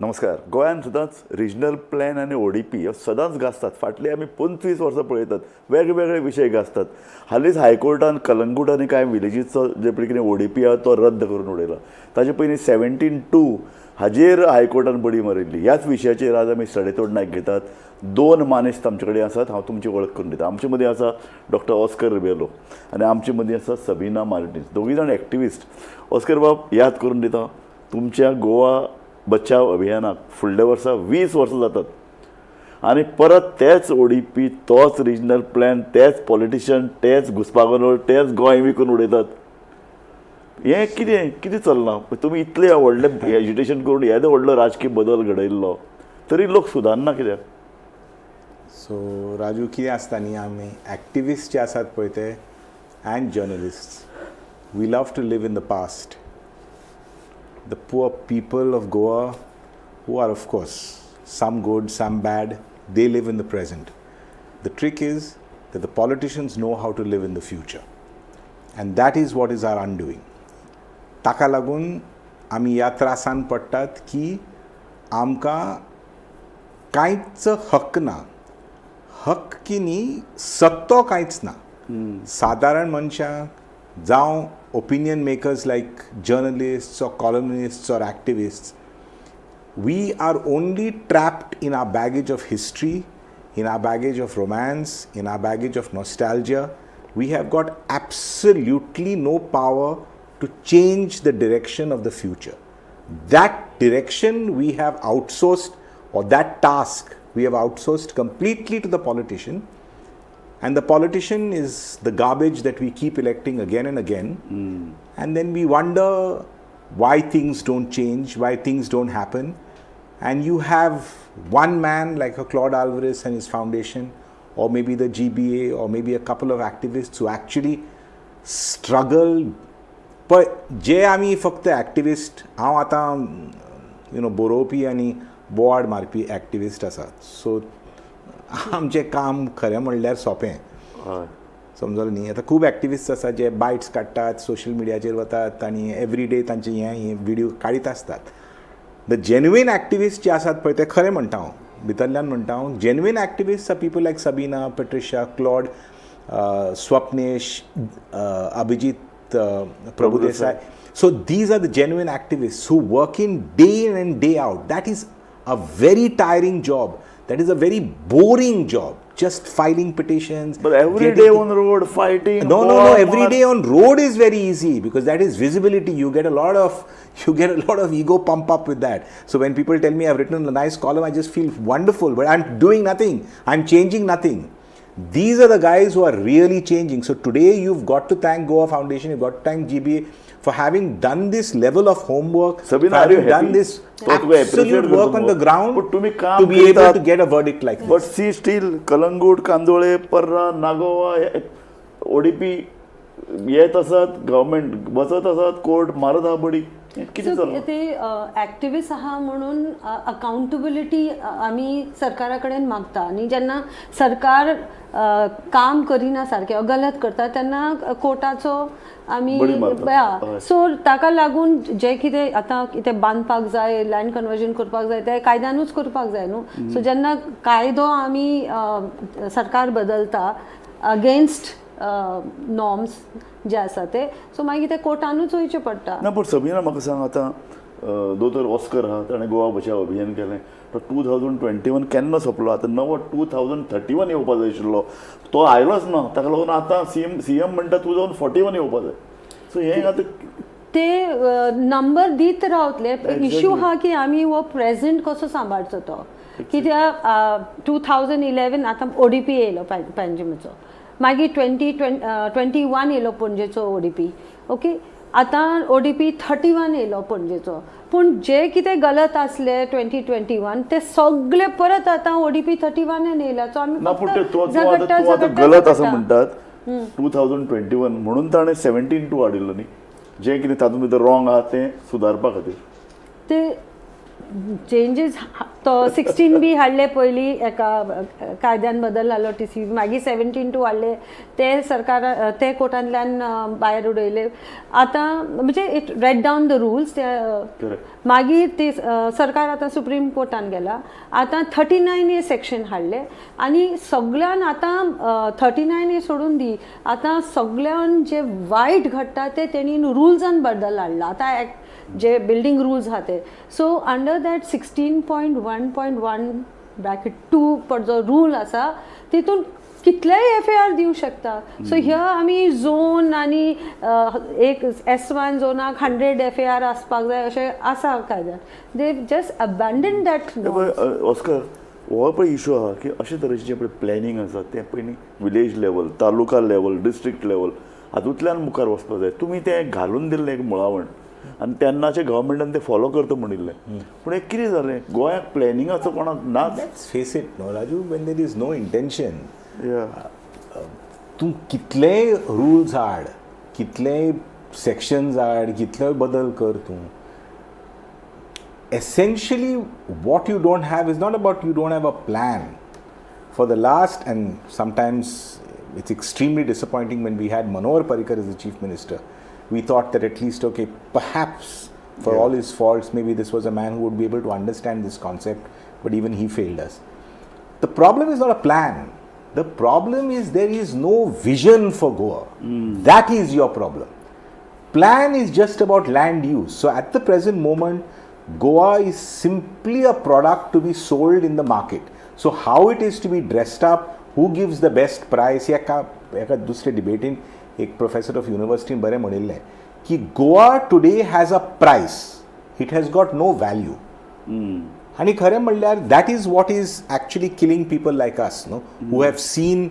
नमस्कार. गोंयांत सदांच रिजनल प्लॅन आनी ODP ह्यो सदांच गाजतात. फाटली आमी 25 वर्सां पळयतात, वेगवेगळे विशय गाजतात. हालींच हायकोर्टान कलंगूट आनी कांय विलेजीसचो जे पळय कितें ODP आहा तो रद्द करून उडयला. ताचे पयलीं 17(2) हाजेर हायकोर्टान बडी मारिल्ली. ह्याच विशयाचेर आज आमी सडेतोड नायक घेतात. 2 मानेस्त आमचे कडेन आसात. हांव तुमची वळख करून दिता. आमचे मदीं आसा डॉक्टर ऑस्कर रिबेलो आनी आमचे मदीं आसा सबीना मार्टिन्स, दोगूय जाण एक्टिविस्ट. ऑस्कर बाब, याद करून दिता तुमच्या गोवा बचाव अभियानाक फुडल्या वर्सा 20 वर्सां जातात आनी परत तेच ODP, तोच रिजनल प्लॅन, तेच पॉलिटिशियन, तेच घुसपागोंदळ, तेच गोंय विकून उडयतात. हें कितें कितें चलना? तुमी इतलें व्हडलें एज्युटेशन करून येदो व्हडलो राजकीय बदल घडयल्लो तरी लोक सुदारना कित्याक? सो राजू, कितें आसता न्ही, आमी एक्टिविस्ट जे आसात पळय ते and journalist, we love to live in the past. The poor people of Goa, who are of course some good, some bad, they live in the present. The trick is that the politicians know how to live in the future, and that is what is our undoing. ताका लागून आमी ह्या त्रासान पडटात की आमकां कांयच हक्क ना. हक्क की न्ही, सत्तो कांयच ना. सादारण मनशाक जावं opinion makers like journalists or columnists or activists, we are only trapped in our baggage of history, in our baggage of romance, in our baggage of nostalgia. We have got absolutely no power to change the direction of the future. That direction we have outsourced, or that task we have outsourced completely to the politician. And the politician is the garbage that we keep electing again and again. And then we wonder why things don't change, why things don't happen. And you have one man like a Claude Alvarez and his foundation, or maybe the GBA, or maybe a couple of activists who actually struggle. But जे आमी फक्त activist, हांव आतां बरोवपी आनी बोवाड मारपी activist आसा. सो आमचें काम खरें म्हणल्यार सोंपें. समजलें न्ही? आतां खूब एक्टिविस्ट आसात जे बायट्स काडटात, सोशल मिडियाचेर वतात आनी एवरी डे तांचे हे व्हिडिओ काडीत असतात. द जेन्युइन एक्टिविस्ट जे आसात पळय ते खरें म्हणटा हांव, भितरल्यान म्हणटा हांव, genuine activist are people like Sabina, Patricia, Claude, Swapnesh, Abhijit Prabhudesai. So these are the genuine activists who work in day in and day out. That is a very tiring job. That is a very boring job. Just filing petitions. But every day on the road fighting. No. Every day on road is very easy because that is visibility. You get a lot of ego pump up with that. So when people tell me I've written a nice column, I just feel wonderful. But I'm doing nothing. I'm changing nothing. These are the guys who are really changing. So today you've got to thank Goa Foundation. You've got to thank GBA for having done this level of homework, Sabina, for having done this absolute work on the ground to be able to get a verdict like this. But see, still Calangute, Candolim, पर्रा, Nagoa, ODP येत आसात, government बसत आसात, court मारत आहा बडी. कितें चलना? ते activist आहा म्हणून अकाउंटेबिलिटी आमी सरकारा कडेन मागता आनी जेन्ना सरकार काम करिना सारकें गलत करता तेन्ना कोर्टाचो आमी सो ताका लागून जे कितें आतां कितें बांदपाक जाय, लँड कन्वर्जन करपाक जाय ते कायद्यानूच करपाक जाय न्हू. सो जेन्ना कायदो आमी सरकार बदलता अगेन्स्ट नॉर्म्स जे आसा ते, सो मागीर ते कोर्टानूच वयचें पडटा. ना, पूण सबीना म्हाका सांग, आतां दोतोर ऑस्कर आहा, ताणें गोवा बचाव अभियान केलें. तो 2021 केन्ना सोंपलो? आतां नवो 2031 येवपा जाय आशिल्लो, तो आयलोच ना. ताका लागून आतां सीएम म्हणटा 2041 येवपा जाय. सो हें आतां ते नंबर दीत रावतले. इश्यू हा की आमी हो प्रेझेंट कसो सांबाळचो तो. कित्याक 2011 आतां ODP येयलो पँजिमेचो, मागीर 2021 येयलो पणजेचो ODP. ओके, आतां ODP 31 येयलो पणजेचो. पूण जे कितें गलत आसले 2021 ते सगळे परत आतां ODP 31 येयला. सो आमी गलत आसा म्हणटात 2021 म्हणून ताणें 17(2) हाडिल्लो न्ही. जें कितें तातूंत भितर रॉंग आहा तें सुदारपा खातीर. ते चेंजीस तो 16 बी हाडले पयलीं एका कायद्यान बदल जालो TC मागीर 17(2) हाडले ते सरकार ते कोर्टांतल्यान भायर उडयले आतां म्हणजे it red down the rules मागीर ते सरकार आतां सुप्रीम कोर्टान गेला आतां 39A सेक्शन हाडले आनी सगळ्यान आतां 39A सोडून दी आतां सगळ्यान जे वायट घडटा ते तेणी रुल्सान बदल हाडला आतां जे बिल्डिंग रुल्स आहा ते सो अंडर दॅट 16.1.1(2) जो रूल आसा तितून कितलेय FIR दिवं शकता सो ह्या आमी झोन आनी एक S1 झोनाक 100 FIR आसपाक जाय अशें आसा कायद्यान दे जस्ट अबॅन्डन दॅट ऑस्कर हो पळय इशू आहा की अशे तरेचे जे पळय प्लॅनिंग आसा तें पयलीं village level taluka level district level हातूंतल्यान मुखार वचपाक जाय तुमी तें घालून दिल्लें एक मुळावण आनी तेन्नाचे गव्हर्मेंटान तें फॉलो करता म्हणिल्लें पूण हें कितें जालें गोंयाक प्लॅनिंगाचो कोणाक नाच face it no Raju when there is no intention तूं कितलेय रुल्स हाड कितलेय सेक्शन्स हाड कितलेय बदल कर तूं essentially what you don't have is not about you don't have a plan. For the last, and sometimes it's extremely disappointing when we had Manohar Parrikar as the chief minister, we thought that at least, okay, perhaps for all his faults, maybe this was a man who would be able to understand this concept, but even he failed us. The problem is not a plan. The problem is there is no vision for Goa. That is your problem. Plan is just about land use. So at the present moment, Goa is simply a product to be sold in the market. So how it is to be dressed up, who gives the best price, एका दुसरे डिबेटीन एक professor of युनिवर्सिटीन बरें म्हणिल्लें की Goa today has a price it has got no value आनी खरें म्हणल्यार that is what is actually killing people like us no who have seen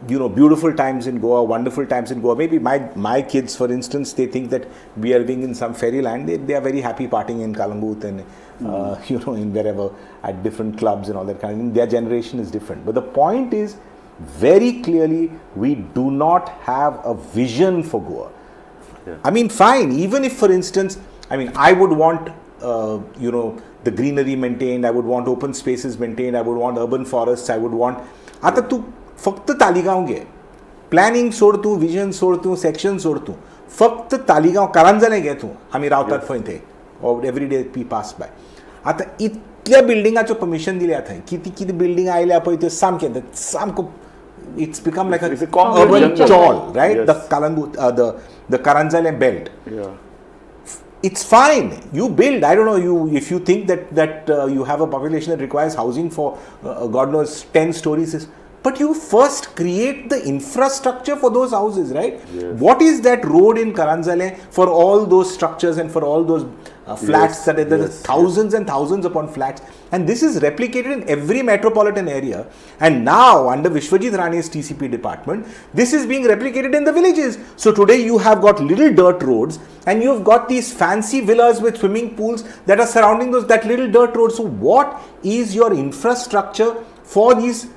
beautiful times in Goa, wonderful times in Goa. Maybe my kids, for instance, they think that we are living in some fairyland. They are very happy partying in Kalangut and in wherever at different clubs and all that kind of thing. Their generation is different. But the point is, very clearly, we do not have a vision for Goa. Yeah. I mean, fine. Even if, for instance, I would want the greenery maintained. I would want open spaces maintained. I would want urban forests. I would want. आता तू फक्त तालिगांव घे planning सोड तूं vision सोड तूं section सोड तूं फक्त तालिगांव कारांजले घे तूं आमी रावतात थंय ते every day P pass bye आतां इतल्या बिल्डिंगाचो परमिशन दिल्या थंय कितें कितें बिल्डिंग आयल्या पळय त्यो सामको it's become like urban chawl right the Calangute the Caranzalem belt it's fine you build I don't know if you think that you have a population that requires housing for god knows 10 stories but you first create the infrastructure for those houses right what is that road in Karanjale for all those structures and for all those flats that there are thousands and thousands upon flats and this is replicated in every metropolitan area and now under Vishwajit Rane's TCP department this is being replicated in the villages so today you have got little dirt roads and you've got these fancy villas with swimming pools that are surrounding that little dirt road so what is your infrastructure for these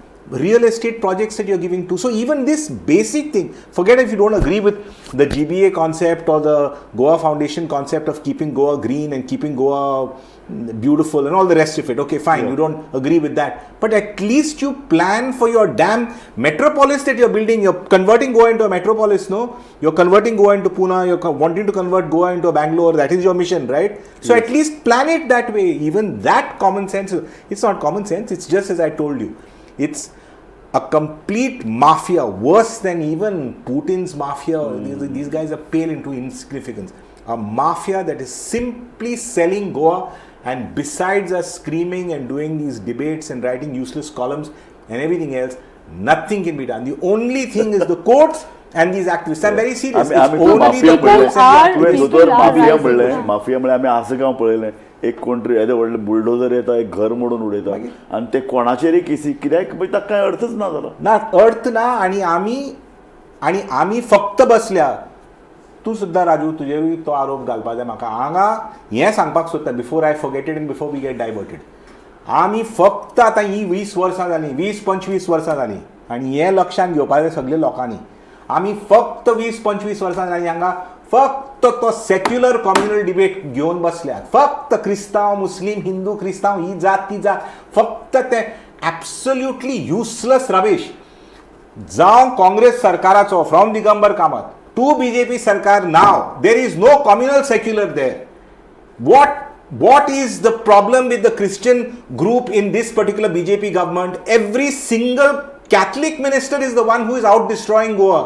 real estate projects that you're giving to so even this basic thing forget if you don't agree with the GBA concept or the Goa Foundation concept of keeping Goa green and keeping Goa beautiful and all the rest of it okay fine you don't agree with that but at least you plan for your damn metropolis that you're building you're converting Goa into a metropolis no you're converting Goa into Pune you're wanting to convert Goa into Bangalore that is your mission right so at least plan it that way even that common sense it's not common sense it's just as I told you it's a complete mafia worse than even Putin's mafia these guys are pale into insignificance a mafia that is simply selling Goa and besides us screaming and doing these debates and writing useless columns and everything else nothing can be done the only thing is the courts and these activists I'm very serious it's only the courts mafia म्हणल्यार आमी आसगांव पळयलें एक कोण येदे व्हडले bulldozer येता एक घर मोडून उडयता आनी ते कोणाचेरय केसी कित्याक ताका कांय अर्थच ना जालो ना अर्थ ना आनी आमी फक्त बसल्या तूं सुद्दां राजू तुजेरूय तो आरोप घालपा जाय म्हाका हांगा हें सांगपाक सोदता before I forget and before we get diverted आमी फक्त आतां ही 20 वर्सां जालीं 20-25 वर्सां जालीं आनी हें लक्षांत घेवपा जाय सगळे लोकांनी आमी फक्त 20-25 वर्सां जालीं हांगा फक्त तो सेक्युलर कम्युनल डिबेट घेऊन बसल्यात. फक्त क्रिस्तांव मुस्लिम हिंदू क्रिस्तांव ही जात ती जात, फक्त ते ॲब्सोल्युटली युजलेस रबीश. जावं काँग्रेस सरकाराचो from Digambar Kamat to BJP सरकार नाव, there is no communal secular there. What is the problem with the Christian group in this particular BJP government? Every single Catholic minister is the one who is out destroying Goa.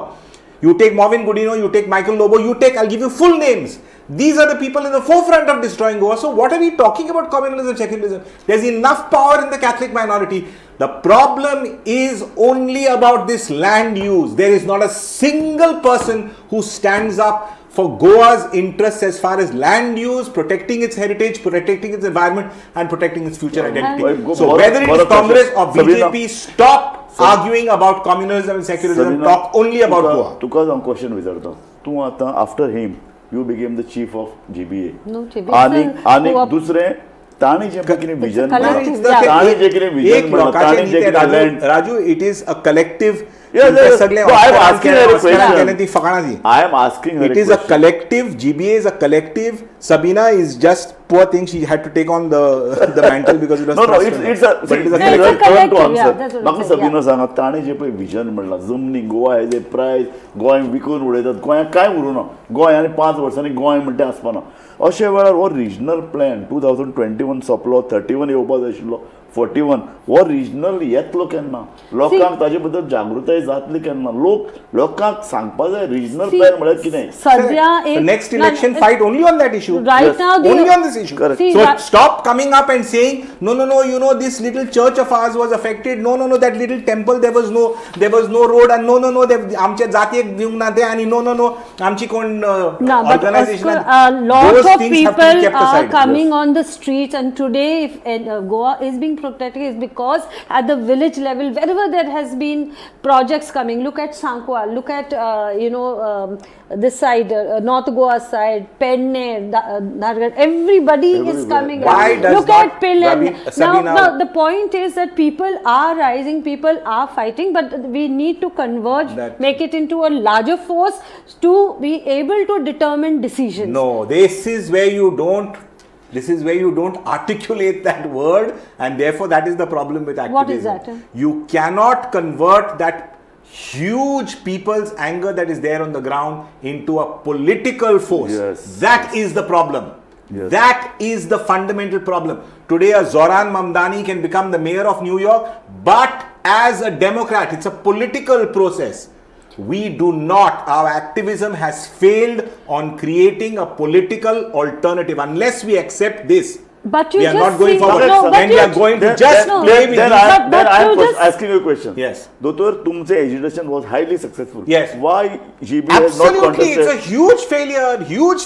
You take Marvin Godino, you take Michael Lobo, I'll give you full names. These are the people in the forefront of destroying Goa. So what are we talking about communalism, secularism? There's enough power in the Catholic minority. The problem is only about this land use. There is not a single person who stands up for Goa's interests as far as land use, protecting its heritage, protecting its environment, and protecting its future identity. So whether it is Congress or BJP, stop arguing about communalism and secularism. Talk only about Goa. तुका हांव question विचारता. तूं आतां after him you became the chief of GBA. No, आनी दुसरें ताणी जे कितें vision collective, ताणी जे कितें विजन एक लोकांचे नीते Raju, it is a collective. सगळे I am asking her a question. ती फकाणाची. I am asking her It is a collective. GBA is a collective. Sabina is just poor thing. She had to take on the mantle because it was No, thrust on her. it's a But it is a No, it's a collective. turn to collective, answer. yeah, that's what म्हाका I'm saying, Sabina सांगा ताणें जे पळय vision म्हणलां जमनी गोवा हेजे प्रायस गोंय विकून उडयतात, गोंयांक कांय उरूना, गोंय आनी 5 वर्सांनी गोंय म्हणटा तें आसपाना. अशे वेळार हो रिजनल प्लॅन 2021 सोंपलो, 31 येवपा जाय आशिल्लो, 41 हो रिजनल येतलो केन्ना? लोकांक ताजे बद्दल जागृताय जातली केन्ना? लोकांक सांगपा जाय रिजनल प्लॅन म्हळ्यार कितें. सध्या The एक next election fight only on that issue. Right now the- Only on this issue. Correct. See, So right- stop coming up and saying no, you know this little church of ours was affected. No, that little temple there was no road, and no आमच्या जातीक दिवंक ना ते, आणि no आमची कोण No, but organization. lots Those of things have to be people kept are aside. coming on the streets, and today if Goa is being protected is because at the village level, wherever there has been projects coming, look at Sankwa, look at this side, North Goa side, Penne, Dhargad, everybody is coming. Why does look not at Pillen. Sabina- Now, the point is that people are rising, people are fighting, but we need to converge, make it into a larger force to be able to determine decisions. No, this is where you don't articulate that word, and therefore that is the problem with activism. What is that? You cannot convert that huge people's anger that is there on the ground into a political force. Yes. That is the problem. Yes. That is the fundamental problem. Today a Zoran Mamdani can become the mayor of New York, but as a Democrat, it's a political process. We do not. Our activism has failed on creating a political alternative. Unless we accept this, But you we are just not going see- forward. No, but Then we you- are going to Then- just then- play with then these. I But am you just- asking you a question. Yes. Doctor, तुमचे education was highly successful. Yes. Why GBA has not Absolutely, contested? it's a huge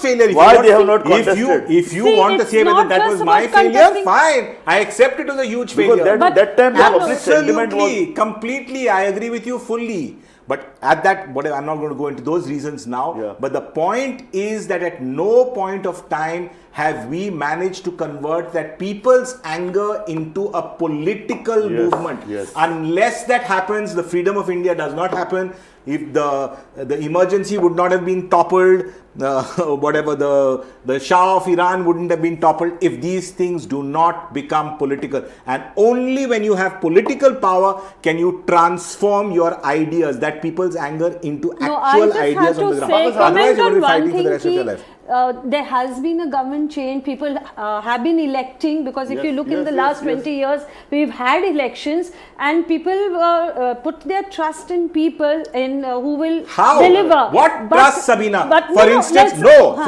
failure. If Why you they have not If contested? you See, want to it's say whether not that just was my about failure, contesting. fine. I accept it was a huge Because failure. But- that time the public sentiment was. Absolutely, completely, I agree with you fully. But at that, whatever, I'm not going to go into those reasons now. Yeah. But the point is that at no point of time have we managed to convert that people's anger into a political Yes, movement. yes. Unless that happens, the freedom of India does not happen. If the emergency would not have been toppled, whatever the Shah of Iran wouldn't have been toppled if these things do not become political. And only when you have political power can you transform your ideas, that people's anger, into No, I actual just ideas have on to the say, ground. Otherwise, comment you're going to on be one fighting for the thing. rest of your life. There has been a government change. People have been electing, because if Yes, you look in yes, the yes, last yes. 20 years, we've had elections, and people put their trust in people who will How? deliver. What trust, Sabina? But For instance,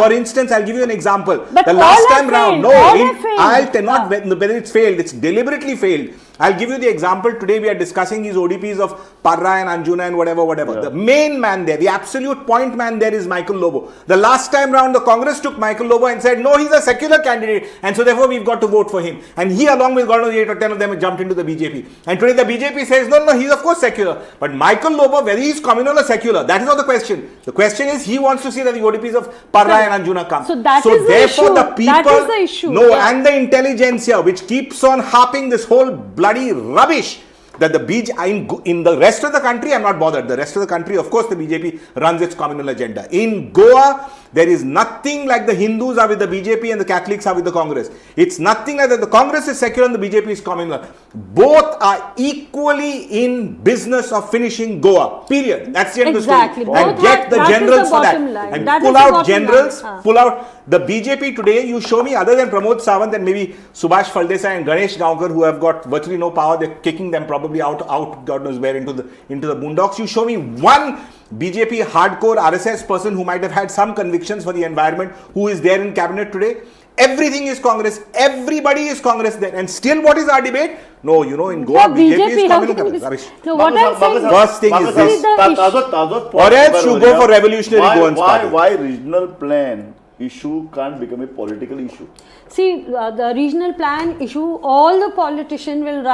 For instance, I'll give you an example. But The all last have time round, failed. All have failed. I'll tell not whether it's failed. It's deliberately failed. I'll give you the example. Today we are discussing these ODPs of Parra and Anjuna and whatever. Yeah. The main man there, the absolute point man there is Michael Lobo. The last time round, the Congress took Michael Lobo and said, no, he's a secular candidate, and so therefore we've got to vote for him. And he, along with God knows 8 or 10 of them, jumped into the BJP. And today the BJP says, no, he's of course secular. But Michael Lobo, whether he's communal or secular, that is not the question. The question is he wants to see that the ODPs of Parra and Anjuna come. So that is the therefore issue. the people, That is the issue. No, Yeah. and the intelligentsia, which keeps on harping this whole bloody rubbish that the in the rest of the country, I'm not bothered. The rest of the country, of course, the BJP runs its communal agenda. In Goa, There is nothing like the Hindus are with the BJP and the Catholics are with the Congress. It's nothing like that. The Congress is secular and the BJP is communal. Both are equally in business of finishing Goa. Period. That's the end Exactly. of the story. And Both get the that is generals the for that. bottom line. And That pull is the out bottom generals, line. pull out the BJP today. You show me, other than Pramod Sawant and maybe Subhash Phaldesai and Ganesh Gaonkar, who have got virtually no power, they're kicking them probably out God knows where into the boondocks. You show me one BJP hardcore RSS person who might have had some convictions for the environment who is there in cabinet today. Everything is Congress. Everybody is Congress there. And still, what is our debate? No, in Goa, BJP is communal. Rubbish. No, what I'm saying First thing is this. Or else you go for revolutionary Goans party. Why regional plan issue can't become a political issue? See, the regional plan issue, all the politicians will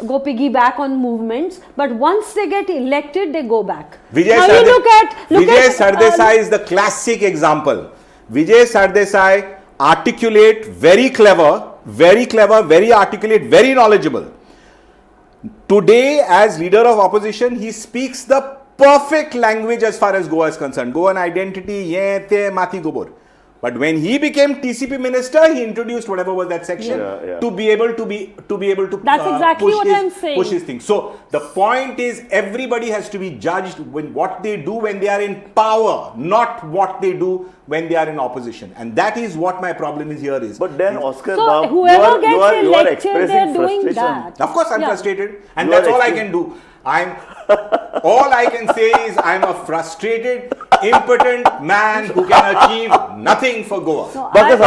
go piggyback on movements, but once they get elected, they go back. Vijay Sardesai is the classic example. Vijay Sardesai, articulate, very clever, very articulate, very knowledgeable. Today, as leader of opposition, he speaks the perfect language as far as Goa is concerned. Goan identity, ye, te, mati, gobor. But when he became TCP minister, he introduced whatever was that section to be able to That's exactly what I'm saying. Push his thing. So the point is, everybody has to be judged when what they do when they are in power, not what they do when they are in opposition. And that is what my problem is here is. But then, Oscar, so whoever gets elected, they're doing that. Of course, I'm frustrated, and that's all I can do. All I can say is I'm a frustrated, impotent man who can achieve nothing for Goa. No, I'm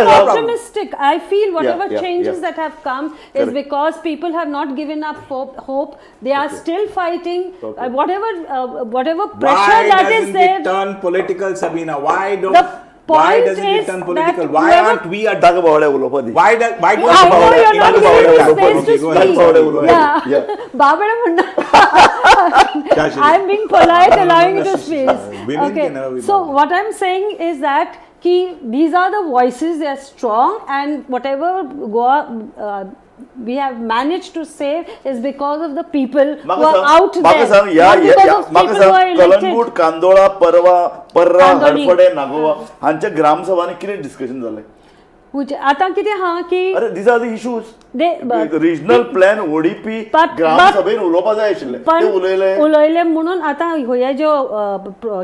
optimistic. I feel whatever changes that have come is because people have not given up hope. They are still fighting. Whatever pressure that is there. Why doesn't it turn political, Sabina? Why doesn't it turn political? Why aren't we a talk about it? Why do I know you're not giving me space to speak. I'm being polite, allowing you to speak. Okay. So what I'm saying is that these are the voices. They are strong, and whatever Goa we have managed to save is because of the people who are out there. Not because of people who are elected. Calangute, कांदोळा, पर्रा, हडफडे, नागोवा हांच्या ग्रामसभांनी कितें discussion जालें? आता कितें की अरे these are the issues. Regional plan ODP ग्रामसभेन उलोवपा जाय आशिल्ले ते उलयले म्हणून आता हे ज्यो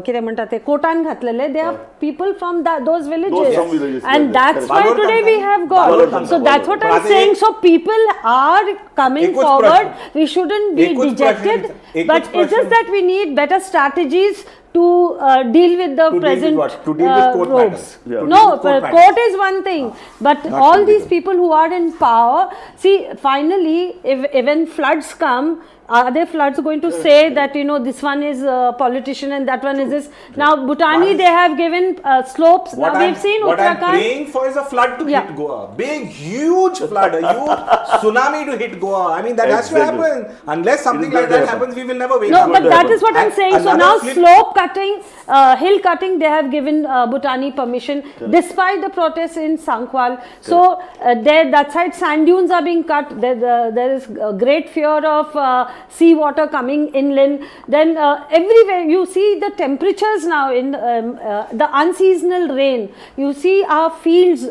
कितें म्हणटा ते कोर्टान घातलेले they are people from those villages and that's why today we have got so that's what I am saying so people are coming forward we shouldn't be dejected but it's just that we need better strategies to deal with the present roads. No, court is one thing, but all these people who are in power, see, finally, if when floods come, are there floods going to say that this one is a politician and that one is this? Now Bhutani, they have given slopes. Now we've seen what Uttarakhand. I'm praying for is a flood to hit Goa, big huge flood, a huge tsunami to hit Goa. I mean that has to happen. Unless something like that happens, we will never wake up. No, but that is what I'm saying. So now slope cutting, hill cutting, they have given Bhutani permission despite the protests in Sangkhwal. So there, that side sand dunes are being cut. There is a great fear of sea water coming inland. Then everywhere you see the temperatures now in the unseasonal rain. You see our fields,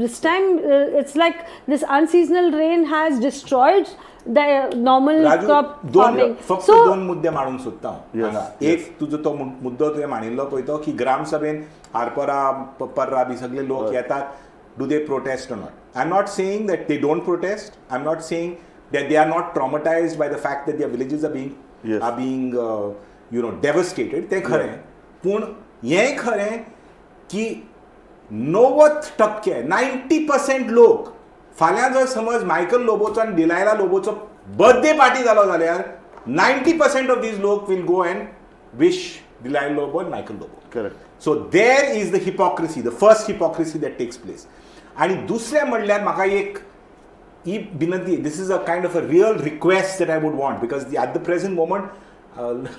this time it's like this unseasonal rain has destroyed the normal crop farming. फक्त दोन मुद्दे मांडूंक सोदता हांगा. एक तुजो तो मुद्दो तुवें मांडिल्लो पळय तो की ग्रामसभेन आरपोरा पर्रा बी सगळे लोक येतात. Do they protest or not? I'm not saying that they don't protest. I'm not saying that they are not traumatized by the fact that their villages are being devastated. ते खरें. पूण हें खरें की 90% लोक फाल्यां जर समज मायकल लोबोचो आनी डिलायला लोबोचो बर्थडे पार्टी जालो जाल्यार 90% of these लोक will go and wish Delilah Lobo and Michael Lobo. Correct. So there is the hypocrisy, the first hypocrisy that takes place. आणि दुसऱ्या म्हणल्यार म्हाका एक ही विनंती, this is a kind of a real request that I would want, because at the present moment,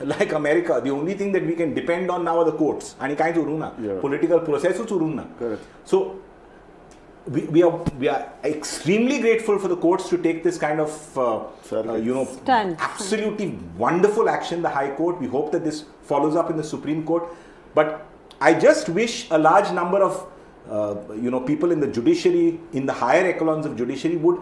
like America, the only thing that we can depend on now are the courts. आणि कांयच उरूंक ना, political processच उरूंक ना. Correct. So we are extremely grateful for the courts to take this kind of absolutely wonderful action. The High Court. We hope that this follows up in the Supreme Court. But I just wish a large number of people in the judiciary, in the higher echelons of judiciary, would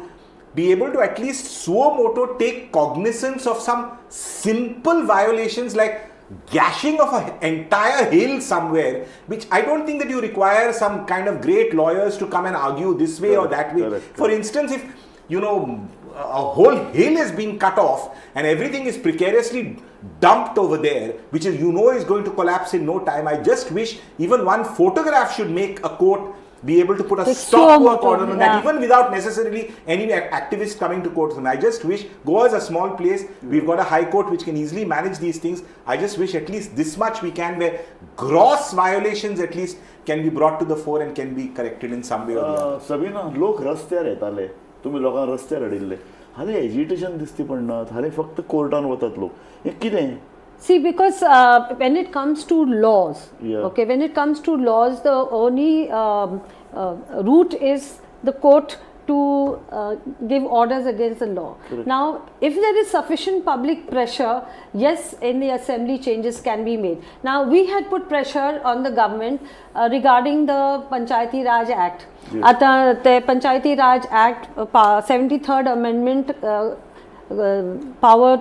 be able to at least suo moto take cognizance of some simple violations like gashing of an entire hill somewhere, which I don't think that you require some kind of great lawyers to come and argue this way or that way. Correct. For instance, if a whole hill is being cut off and everything is precariously dumped over there, which is going to collapse in no time, I just wish even one photograph should make a court be able to put a stop work order on that, even without necessarily any activists coming to court. And I just wish Goa is a small place. We've got a high court which can easily manage these things. I just wish at least this much we can, where gross violations at least can be brought to the fore and can be corrected in some way or the other. Sabina, लोक रस्त्यार येताले, तुम्ही लोकांना रस्त्यार हाडिल्ले, हाले agitation दिसती पडनात, हाले फक्त कोर्टान वतात लोक. हे कितें? See, because when it comes to laws, when it comes to laws, the only route is the court to give orders against the law. Correct. Now, if there is sufficient public pressure, yes, in the assembly changes can be made. Now, we had put pressure on the government regarding the Panchayati Raj Act. Ata the Panchayati Raj Act 73rd Amendment power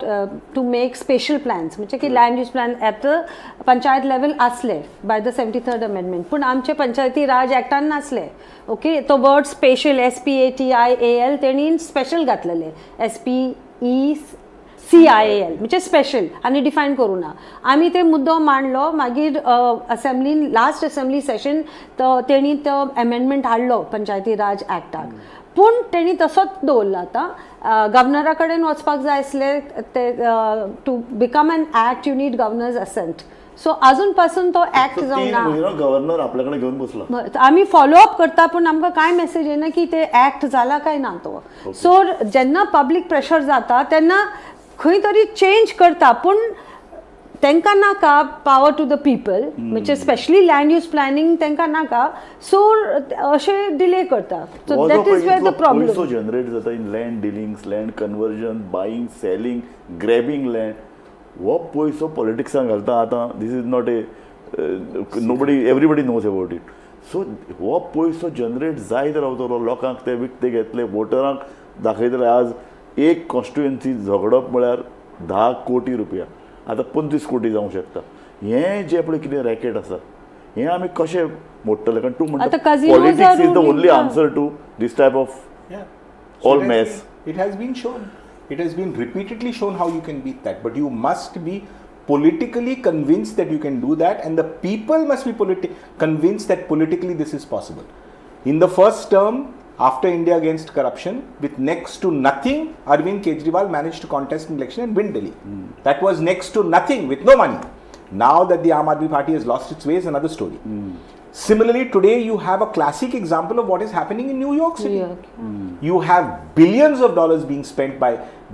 to make special plans, म्हणजे की land use plan at the panchayat level असले by the 73rd amendment. पण आमचे पंचायती राज ऍक्टान नसले. Okay, तो word special SPATIAL तेणी special घातलेले SPECIAL म्हणजे स्पेशल आणि डिफायन करू ना. आम्ही ते मुद्दो मांडलो, मागीर असेंब्लीन लास्ट असेंब्ली सेशन तेणी तो अमेंडमेंट हाडलो पंचायती राज ऍक्टाक. पूण तेणी तसोच दवरला. आता गव्हर्नरा कडेन वचपाक जाय आसले ते to become an act you need governor's assent. So अजून पासून तो ऍक्ट जाऊन गव्हर्नर आपल्याकडे घेऊन बसला. आम्ही फॉलोअप करता पण आमकां काय मेसेज येना की ते ऍक्ट जाला काय ना तो. सो जेन्ना पब्लीक प्रेशर जाता तेन्ना खंय तरी चेंज करता, पूण तांकां नाका पावर टू द पीपल, म्हणजे स्पेशली लँड यूज प्लॅनिंग तांकां नाका. सो अशें डिले करता. So that is where the problem. पयसो जनरेट जाता in land dealings, land conversion, buying, selling, grabbing land. हो पयसो पॉलिटिक्सान घालता. आतां this is not everybody knows about it. So हो पयसो जनरेट जायत रावतलो, लोकांक ते विकते घेतले, वोटरांक दाखयतले. आज एक कॉन्स्टिट्युएन्सी झगडप म्हळ्यार 10 कोटी रुपया, आतां 25 कोटी जावंक शकता. हें जें पळय कितें रॅकेट आसा, हें आमी कशें मोडटले? कारण तूं म्हणटा politics is the only answer to this type of all mess. It has been shown. It has been repeatedly shown how you can beat that. But you must be politically convinced that you can do that, and the people must be convinced that politically this is possible. In the first term, after India Against Corruption, with next to nothing, Arvind Kejriwal managed to contest an election and win Delhi. That was next to nothing, with no money. Now that the Aam Aadmi Party has lost its way is another story. Similarly, today you have a classic example of what is happening in New York City. You have billions of dollars being spent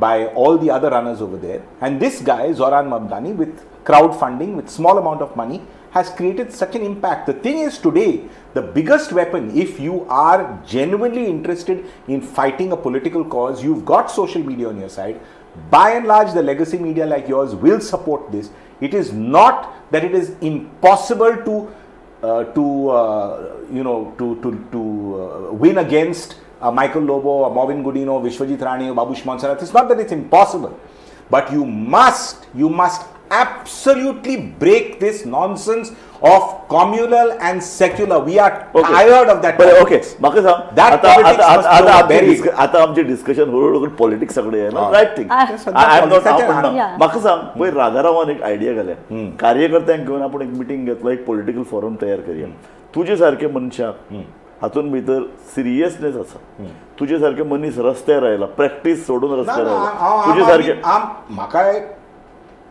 by all the other runners over there. And this guy, Zoran Mamdani, with crowdfunding, with small amount of money, has created such an impact. The thing is, today, the biggest weapon, if you are genuinely interested in fighting a political cause, you've got social media on your side. By and large, the legacy media like yours will support this. It is not that it is impossible to win against Michael Lobo, or Marvin Godino, Vishwajit Rani, or Babush Monsarath. It's not that it's impossible, but you must absolutely break this nonsense of communal and secular. We are tired of that. But okay, म्हाका सांग, आता आमचे discussion हळूहळू politics सगळे आहे ना, right thing. म्हाका सांग, पळय राधारावान एक आयडिया घाल्या, कार्यकर्त्यांक घेवन आपण एक मिटींग घेतलो, एक पॉलिटिकल फॉरम तयार करूया. तुझे सारखे मनशाक हातून भितर सिरियसनेस आसा. तुझे सारखे मनीस रस्त्यार आयला, प्रॅक्टीस सोडून रस्त्यार आयला. तुझे सारखे म्हाका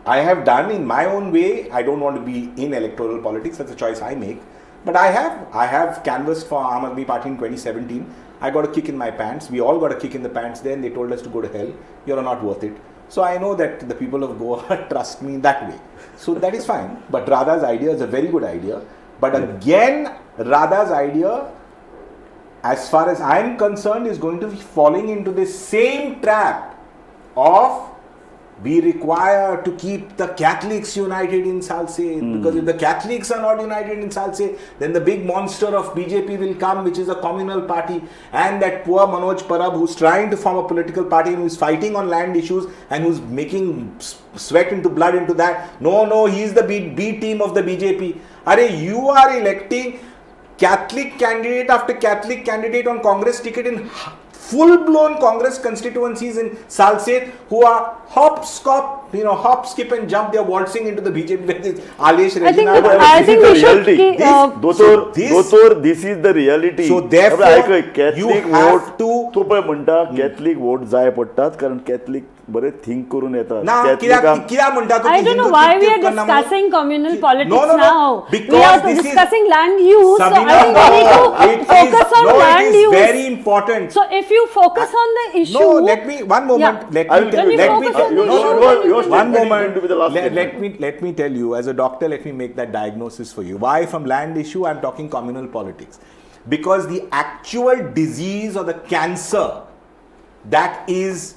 I have done in my own way. I don't want to be in electoral politics. That's a choice I make. But I have canvassed for Aam Aadmi Party in 2017. I got a kick in my pants. We all got a kick in the pants then. They told us to go to hell. You're not worth it. So I know that the people of Goa trust me that way. So that is fine. But Radha's idea is a very good idea. But again, Radha's idea, as far as I'm concerned, is going to be falling into the same trap of we require to keep the Catholics united in Salsette, because if the Catholics are not united in Salsette, then the big monster of BJP will come, which is a communal party, and that poor Manoj Parab, who's trying to form a political party and who's fighting on land issues and who's making sweat into blood into that. No, he's the B team of the BJP. You are electing Catholic candidate after Catholic candidate on Congress ticket in full-blown Congress constituencies in Salsette, who are hop, skip and jump. They are waltzing into the BJP with Alesh Regina. I think we should this is the reality. So therefore, you have to. तो पळय म्हणटा Catholic vote जाय पडटात कारण Catholic बरे think करून येतात. I don't know why we are discussing communal politics now. We are discussing land use. So I think we need to focus on land use. It is very important. So if you focus on the issue. No, let me one moment. Let me tell you, as a doctor, let me make that diagnosis for you. Why from land issue I'm talking communal politics? Because the actual disease or the cancer that is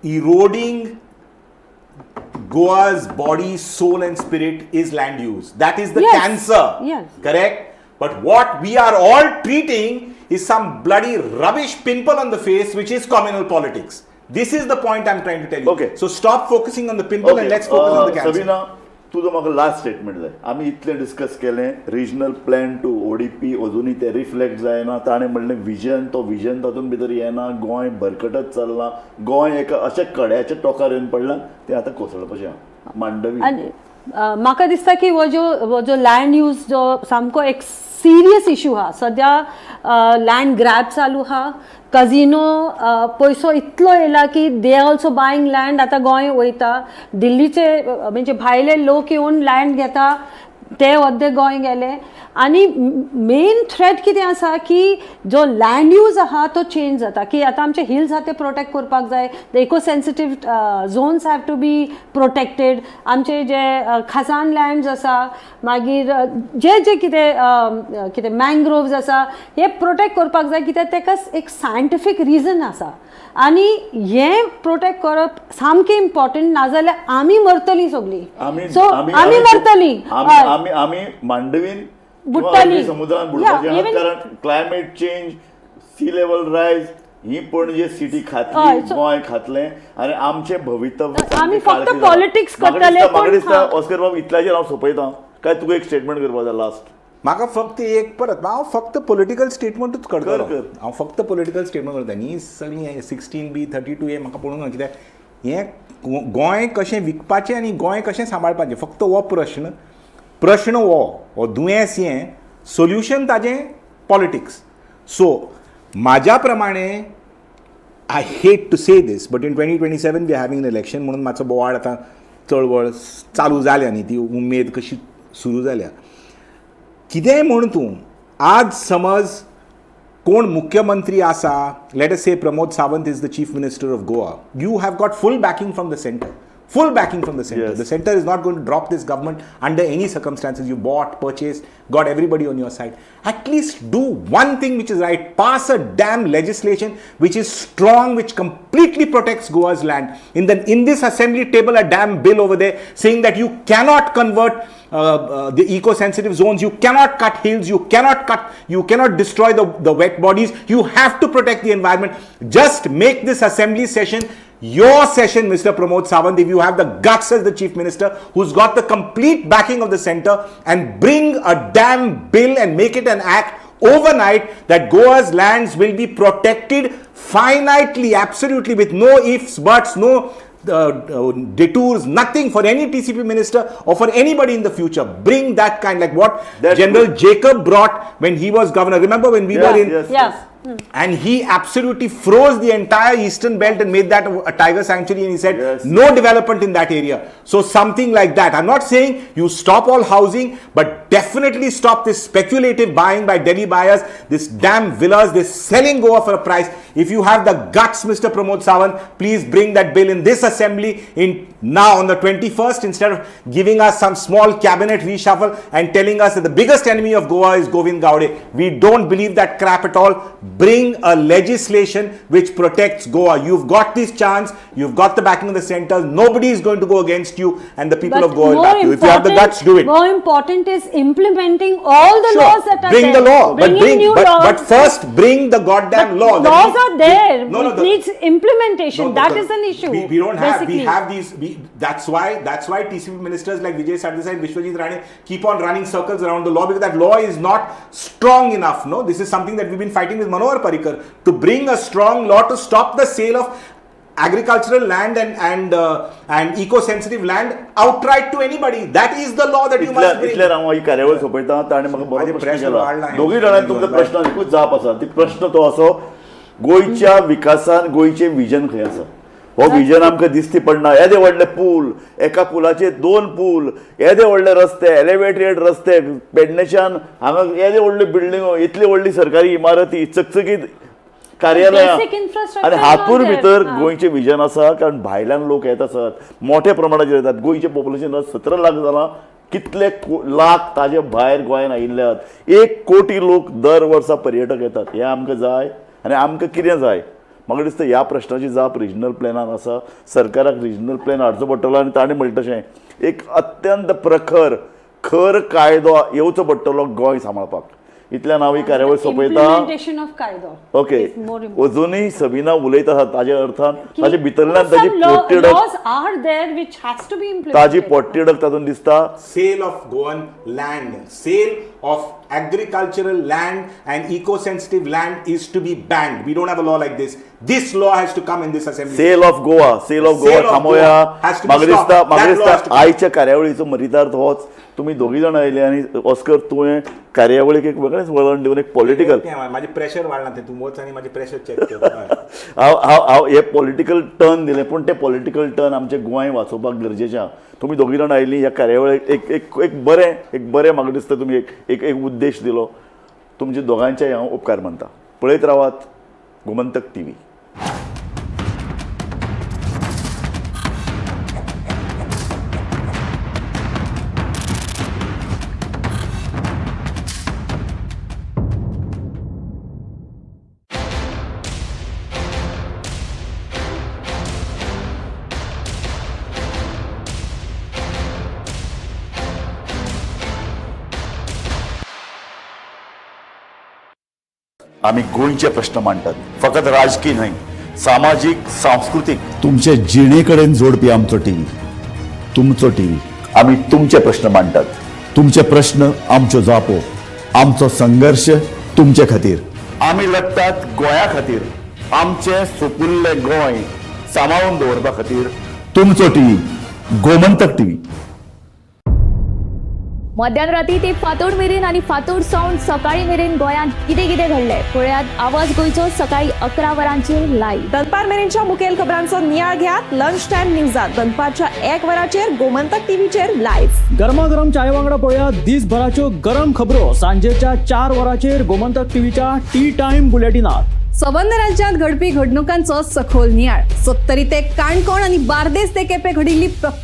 eroding Goa's body, soul and spirit is land use. That is the cancer. Yes. Correct? But what we are all treating is some bloody rubbish pimple on the face, which is communal politics. This is the point I'm trying to tell you. Okay. So stop focusing on the pimple and let's focus on the cancer. Sabina, तुझं म्हाका last statement जाय. आमी इतलें discuss केलें regional plan to ODP अजुनूय ते reflect जायना. ताणें म्हणलें विजन तातूंत भितर येना. गोंय भरकटत चल्लां. गोंय एका अशें कड्याच्या टोकार येवन पडलां तें आतां कोसळपाचें हांव मांडवी. म्हाका दिसता की हो जो लँड यूज जो सामको एक सिरियस इशू हा. सद्या लँड ग्रॅब चालू हा. कझिनो पयसो इतलो येयला की दे ऑल्सो बायंग लँड. आतां गोंय वयता. दिल्लीचे म्हणजे भायले लोक येवन लँड घेता. ते वद्दे गोंय गेले. आनी मेन थ्रेट कितें आसा की जो लँड यूज आहा तो चेंज जाता. की आतां आमचे हिल्स आहा ते प्रोटेक्ट करपाक जाय. The eco sensitive zones have to be protected. आमचे जे खसान लँड्स आसा मागीर जे कितें मँग्रोव्स आसा हे प्रोटेक्ट करपाक जाय. कित्याक ताका एक सायंटिफीक रिजन आसा. आनी हें प्रोटेक्ट करप सामकें इम्पॉर्टंट. नाजाल्यार आमी मरतलीं सगळीं. सो आमी मरतलीं. आमी मांडवीन बुडटलीं. समुद्रान बुडपाचें कारण क्लायमेट चेंज, सी लेवल रायज ही पणजे सिटी खातली, गोंय खातलें आनी आमचें भवितव्य आमी फक्त पॉलिटिक्स करतले. म्हाका दिसता ऑस्कर बाब इतल्याचेर हांव सोंपयतां काय तुका एक स्टेटमेंट करपाक जाय लास्ट. म्हाका फक्त एक परत हांव फक्त पॉलिटिकल स्टेटमेंटूच करतलो. हांव फक्त पॉलिटिकल स्टेटमेंट करता. ही सगळीं 16B 32 हे म्हाका पळोवंक ना. कित्याक हें गोंय कशें विकपाचें आनी गोंय कशें सांबाळपाचें फक्त हो प्रश्न हो दुयेंस हें सोल्युशन ताजें पॉलिटिक्स. सो म्हाज्या प्रमाणे आय hate to say this but in 2027 we are having an election म्हणून मातसो बोवाळ आतां चळवळ चालू जाल्या न्ही. ती उमेद कशी सुरू जाल्या. कितेंय म्हण तूं आज समज कोण मुख्यमंत्री आसा. लेट अस से Pramod Sawant is the chief minister of Goa. You have got full backing from the centre. Full backing from the center. Yes. The center is not going to drop this government under any circumstances. You bought, purchased, got everybody on your side. At least do one thing which is right. Pass a damn legislation which is strong, which completely protects Goa's land. In this assembly table, a damn bill over there saying that you cannot convert the eco-sensitive zones. You cannot cut hills. You cannot destroy the wet bodies. You have to protect the environment. Just make this assembly session your session, Mr. Pramod Sawant, if you have the guts as the chief minister who's got the complete backing of the center, and bring a damn bill and make it an act overnight that Goa's lands will be protected finitely, absolutely, with no ifs, buts, no detours, nothing for any TCP minister or for anybody in the future. Bring that kind, like what General Jacob brought when he was governor. Remember when we were in... Yes. And he absolutely froze the entire eastern belt and made that a tiger sanctuary, and he said no development in that area. So something like that. I'm not saying you stop all housing, but definitely stop this speculative buying by Delhi buyers, this damn villas, this selling Goa for a price. If you have the guts, Mr. Pramod Sawant, please bring that bill in this assembly now on the 21st, instead of giving us some small cabinet reshuffle and telling us that the biggest enemy of Goa is Govind Gowde. We don't believe that crap at all. bring a legislation which protects Goa. You've got this chance, you've got the backing of the center, nobody is going to go against you, and the people of Goa will back you. If you have the guts, do it. More important is implementing all the laws that are bring there. the law, but laws. first bring the goddamn law. Laws are there. It the- needs implementation. That is an issue. We don't have. basically. We have these. That's why TCP ministers like Vijay Sardesai and Vishwajit Rane keep on running circles around the law, because that law is not strong enough. No, this is something that we've been fighting with Manohar Parrikar to bring a strong law to stop the sale of agricultural land and eco-sensitive land outright to anybody. That is the law that you must bring. इतल्या हांव ही कार्यावळ सोंपयता ताणें म्हाका बरो माझे प्रश्न pressure केला. वाढला आहे. दोगी जाणांनी तुमचो प्रश्न एकूच जाप आसा. ती प्रश्न तो असो, गोंयच्या विकासान गोंयचें विजन खंय आसा. हो विजन आमकां दिसती पडना. येदे व्हडले पूल, एका पुलाचेर 2 पूल, येदे व्हडले रस्ते, एलिवेटेड रस्ते, पेडणेच्यान हांगा येदे व्हडल्यो बिल्डिंगो, इतली व्हडली सरकारी इमारती, चकचकीत कार्यालयां, Basic infrastructure आनी is हातूर not there. भितर गोंयचें विजन आसा. कारण भायल्यान लोक येत आसात, मोठ्या प्रमाणाचेर येतात. गोंयचें पॉप्युलेशन 17 लाख जालां. कितले लाख ताजे भायर गोंयान आयिल्ले आहात. 1 कोटी लोक दर वर्सा पर्यटक येतात. हें आमकां जाय आनी आमकां कितें जाय. म्हाका दिसता ह्या प्रश्नाची जाप रिजनल प्लॅनान आसा. सरकाराक रिजनल प्लॅन हाडचो पडटलो आनी ताणें म्हणटा तशें एक अत्यंत खर कायदो येवचो पडटलो गोंय सांबाळपाक. इतल्यान हांव ही कार्यावळ सोंपयता. Implementation of कायदो. Okay, is more important. अजुनूय सबिना उलयता आसा ताज्या अर्थान ताजे भितरल्यान ताजी Some पोटतिडक laws are there which has to be implemented. ताजी पोटतिडक तातूंत दिसता. Sale of Goan land, sale of agricultural land and eco-sensitive land is to be banned. We don't have a law like this. This law has to come in this assembly. Sale of Goa थांबोया. has to be म्हाका stopped. दिसता That law has to come. आयच्या कार्यावळीचो मरितार्थ होच. तुमी दोगी जाण आयले आनी ऑस्कर तुवें कार्यावळीक एक वेगळेंच वळण दिवन एक पॉलिटिकल माझे प्रेशर वाढला ते तू वच आणि माझे प्रेशर चेक कर. हांव हे पॉलिटिकल टर्न दिलें, पूण ते पॉलिटिकल टर्न आमचें गोंय वाचोवपाक गरजेचें आहा. तुमी दोगी जाण आयलीं ह्या कार्यावळीक एक बरें म्हाका दिसता तुमी एक उद्देश दिलो. तुमचे दोगांचेय हांव उपकार मानता. पळयत रावात गोमंतक TV. आम्ही गोंयचे प्रश्न मांडटात. फकत राजकीय न्हय, सामाजीक सांस्कृतिक तुमचे जिणेकडेन जोडपी आमचो टीव्ही. तुमचो टीव्ही. आम्ही तुमचे प्रश्न मांडटात. तुमचे प्रश्न आमच्यो जापो. आमचो संघर्श तुमचे खातीर. आम्ही लढटात गोंया खातीर. आमचे सोपुल्ले गोंय सांबाळून दवरपा खातीर. तुमचो टीव्ही गोमंतक टीव्ही. मध्यानराती ते फातोड मेरेन आणि फातोड सावन सकाळी मेरेन गोंयांत कितें कितें घडलें पळयात आवाज गोंयचो सकाळी 11 वरांचेर लायव्ह. दनपार मेरेनच्या मुखेल खबरांचो नियाळ घेयात लंच टायम न्यूजात. दनपारच्या 1 वराचेर गोमंतक टीव्हीचेर लायव्ह. गरमागरम चाय वांगडा पळयात दिसभराच्यो गरम खबरो सांजेच्या 4 वराचेर गोमंतक टीव्हीच्या टी टाइम बुलेटिनात. संबंध राज्यांत घडपी घडणुकांचो सखोल नियाळ. 70 ते काणकोण आणि बार्देस ते केपें घडिल्ली